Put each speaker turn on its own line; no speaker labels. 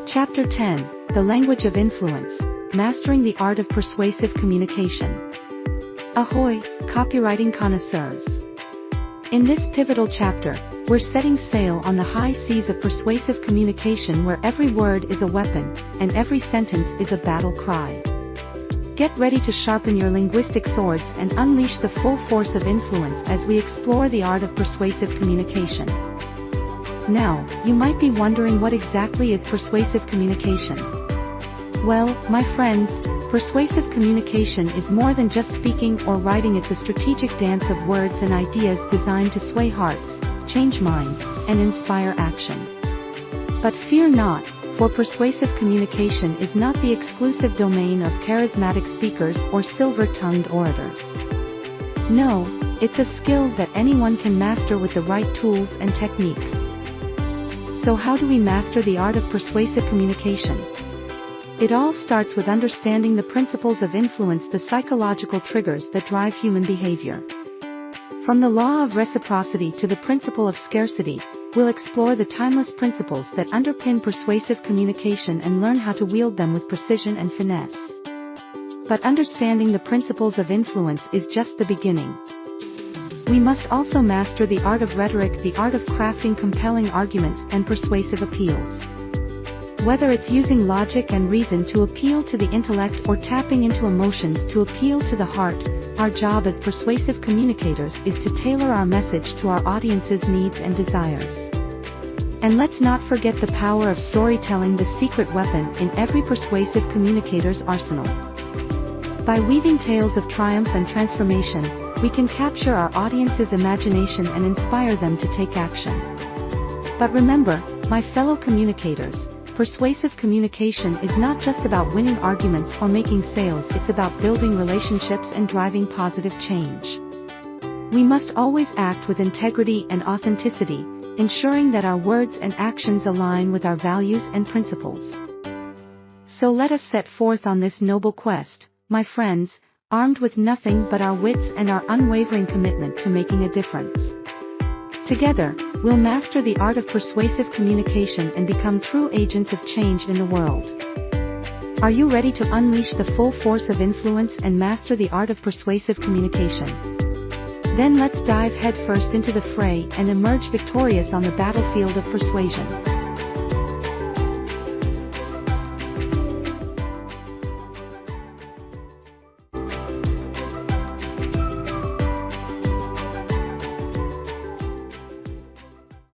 Chapter 10, The Language of Influence, Mastering the Art of Persuasive Communication. Ahoy, copywriting connoisseurs! In this pivotal chapter, we're setting sail on the high seas of persuasive communication where every word is a weapon, and every sentence is a battle cry. Get ready to sharpen your linguistic swords and unleash the full force of influence as we explore the art of persuasive communication. Now, you might be wondering what exactly is persuasive communication. Well, my friends, persuasive communication is more than just speaking or writing. It's a strategic dance of words and ideas designed to sway hearts, change minds, and inspire action. But fear not, for persuasive communication is not the exclusive domain of charismatic speakers or silver-tongued orators. No, it's a skill that anyone can master with the right tools and techniques. So how do we master the art of persuasive communication? It all starts with understanding the principles of influence, the psychological triggers that drive human behavior. From the law of reciprocity to the principle of scarcity, we'll explore the timeless principles that underpin persuasive communication and learn how to wield them with precision and finesse. But understanding the principles of influence is just the beginning. We must also master the art of rhetoric, the art of crafting compelling arguments and persuasive appeals. Whether it's using logic and reason to appeal to the intellect or tapping into emotions to appeal to the heart, our job as persuasive communicators is to tailor our message to our audience's needs and desires. And let's not forget the power of storytelling, the secret weapon in every persuasive communicator's arsenal. By weaving tales of triumph and transformation, we can capture our audience's imagination and inspire them to take action. But remember, my fellow communicators, persuasive communication is not just about winning arguments or making sales. It's about building relationships and driving positive change. We must always act with integrity and authenticity, ensuring that our words and actions align with our values and principles. So let us set forth on this noble quest, my friends, armed with nothing but our wits and our unwavering commitment to making a difference. Together, we'll master the art of persuasive communication and become true agents of change in the world. Are you ready to unleash the full force of influence and master the art of persuasive communication? Then let's dive headfirst into the fray and emerge victorious on the battlefield of persuasion.